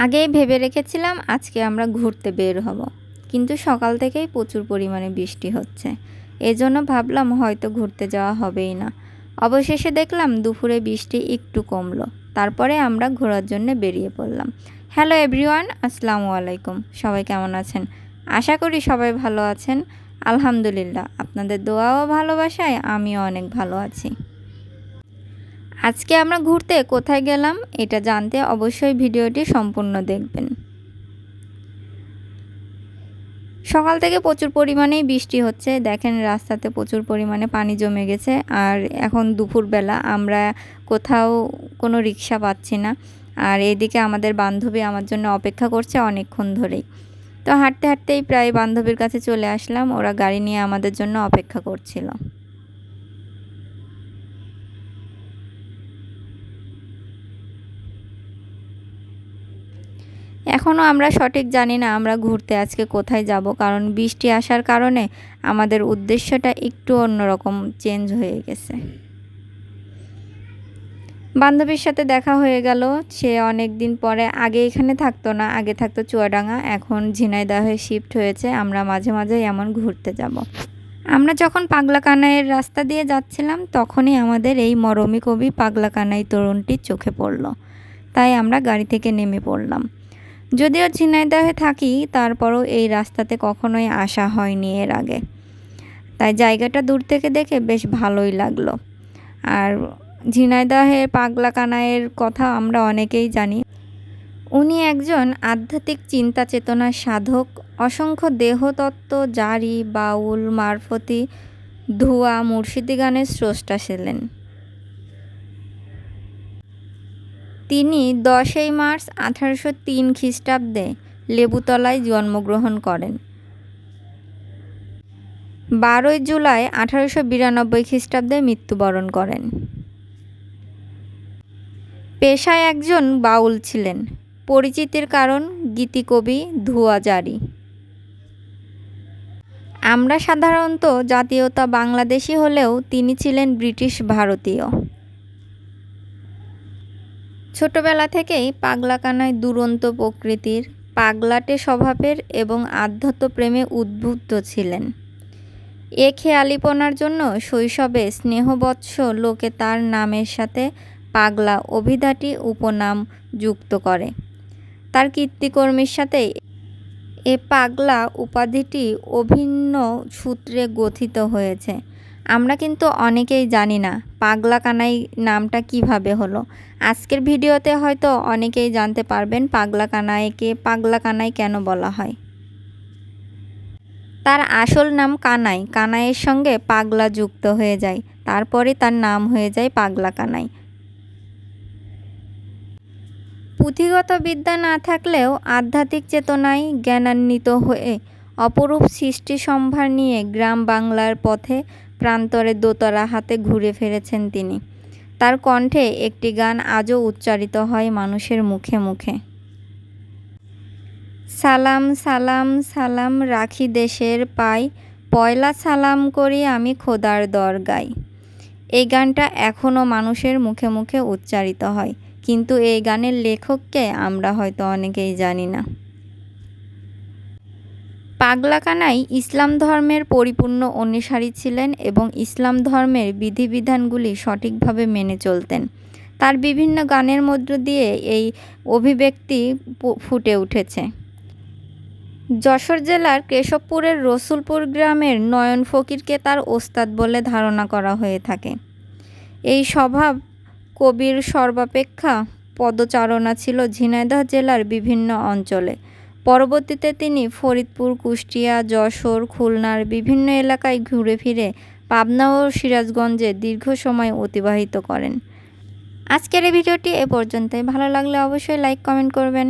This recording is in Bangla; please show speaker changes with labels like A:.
A: আগেই ভেবে রেখেছিলাম আজকে আমরা ঘুরতে বের হব, কিন্তু সকাল থেকেই প্রচুর পরিমাণে বৃষ্টি হচ্ছে। এজন্য ভাবলাম হয়তো ঘুরতে যাওয়া হবেই না। অবশেষে দেখলাম দুপুরে বৃষ্টি একটু কমলো, তারপরে আমরা ঘোরার জন্য বেরিয়ে পড়লাম। হ্যালো এভরিওয়ান, আসসালামু আলাইকুম। সবাই কেমন আছেন? আশা করি সবাই ভালো আছেন। আলহামদুলিল্লাহ, আপনাদের দোয়া ও ভালোবাসায় আমিও অনেক ভালো আছি। আজকে আমরা ঘুরতে কোথায় গেলাম এটা জানতে অবশ্যই ভিডিওটি সম্পূর্ণ দেখবেন। সকাল থেকে প্রচুর পরিমাণেই বৃষ্টি হচ্ছে, দেখেন রাস্তাতে প্রচুর পরিমাণে পানি জমে গেছে। আর এখন দুপুরবেলা আমরা কোথাও কোনো রিক্সা পাচ্ছি না। আর এইদিকে আমাদের বান্ধবী আমার জন্য অপেক্ষা করছে অনেকক্ষণ ধরেই। তো হাঁটতে হাঁটতেই প্রায় বান্ধবীর কাছে চলে আসলাম, ওরা গাড়ি নিয়ে আমাদের জন্য অপেক্ষা করছিল। এখনও আমরা সঠিক জানি না আমরা ঘুরতে আজকে কোথায় যাব, কারণ বৃষ্টি আসার কারণে আমাদের উদ্দেশ্যটা একটু অন্যরকম চেঞ্জ হয়ে গেছে। বান্ধবীর সাথে দেখা হয়ে গেল। সে অনেক দিন পরে, আগে এখানে থাকতো না, আগে থাকতো চুয়াডাঙ্গা, এখন ঝিনাইদহে শিফট হয়েছে। আমরা মাঝে মাঝে এমন ঘুরতে যাব। আমরা যখন পাগলাকানাইয়ের রাস্তা দিয়ে যাচ্ছিলাম তখনই আমাদের এই মরমী কবি পাগলাকানাই তরুণটি চোখে পড়ল, তাই আমরা গাড়ি থেকে নেমে পড়লাম। যদিও ঝিনাইদহে থাকি, তারপরও এই রাস্তাতে কখনোই আসা হয়নি এর আগে, তাই জায়গাটা দূর থেকে দেখে বেশ ভালোই লাগলো। আর ঝিনাইদহের পাগলাকানাইয়ের কথা আমরা অনেকেই জানি। উনি একজন আধ্যাত্মিক চিন্তা চেতনার সাধক, অসংখ্য দেহতত্ত্ব, জারি, বাউল, মারফতি, ধুয়া, মুর্শিদি গানের স্রষ্টা ছিলেন। তিনি 10ই মার্চ 1803 খ্রিস্টাব্দে লেবুতলায় জন্মগ্রহণ করেন। 12ই জুলাই 1892 খ্রিস্টাব্দে মৃত্যুবরণ করেন। পেশায় একজন বাউল ছিলেন, পরিচিতির কারণ গীতিকবি, ধুয়া, জারি। আমরা সাধারণত জাতীয়তা বাংলাদেশি হলেও তিনি ছিলেন ব্রিটিশ ভারতীয়। ছোটবেলা থেকেই পাগলাকানাই দুরন্ত প্রকৃতির, পাগলাটে স্বভাবের এবং আধ্যাত্মপ্রেমে উদ্বুদ্ধ ছিলেন। এ খেয়ালিপনার জন্য শৈশবে স্নেহবৎস লোকে তার নামের সাথে পাগলা অভিধাটি উপনাম যুক্ত করে। তার কীর্তিকর্মের সাথে এ পাগলা উপাধিটি অভিন্ন সূত্রে গঠিত হয়েছে। আমরা কিন্তু অনেকেই জানি না পাগলাকানাই নামটা কিভাবে হলো। আজকের ভিডিওতে হয়তো অনেকেই জানতে পারবেন পাগলাকানাইকে পাগলাকানাই কেন বলা হয়। তার আসল নাম কানাই, কানাইয়ের সঙ্গে পাগলা যুক্ত হয়ে যায়, তারপরে তার নাম হয়ে যায় পাগলাকানাই। পুঁথিগত বিদ্যা না থাকলেও আধ্যাত্মিক চেতনায় জ্ঞানান্বিত হয়ে অপরূপ সৃষ্টি সম্ভার নিয়ে গ্রাম বাংলার পথে প্রান্তরে দোতারা হাতে ঘুরে ফিরেছেন তিনি। তার কণ্ঠে একটি গান আজও উচ্চারিত হয় মানুষের মুখে মুখে। সালাম সালাম সালাম রাখি দেশের পাই, পয়লা সালাম করি আমি খোদার দরগায়। এই গানটা এখনও মানুষের মুখে মুখে উচ্চারিত হয়, কিন্তু এই গানের লেখককে আমরা হয়তো অনেকেই জানি না। পাগলাকানাই ইসলাম ধর্মের পরিপূর্ণ অনুসারী ছিলেন এবং ইসলাম ধর্মের বিধিবিধানগুলি সঠিকভাবে মেনে চলতেন। তার বিভিন্ন গানের মধ্য দিয়ে এই অভিব্যক্তি ফুটে উঠেছে। যশোর জেলার কেশবপুরের রসুলপুর গ্রামের নয়ন ফকিরকে তার ওস্তাদ বলে ধারণা করা হয়ে থাকে। এই স্বভাব কবির সর্বাপেক্ষা পদচারণা ছিল ঝিনাইদহ জেলার বিভিন্ন অঞ্চলে। পরবর্তীতে তিনি ফরিদপুর, কুষ্টিয়া, যশোর, খুলনার বিভিন্ন এলাকায় ঘুরে ফিরে পাবনা ও সিরাজগঞ্জে দীর্ঘ সময় অতিবাহিত করেন। আজকের এই ভিডিওটি এ পর্যন্তই। ভালো লাগলে অবশ্যই লাইক কমেন্ট করবেন।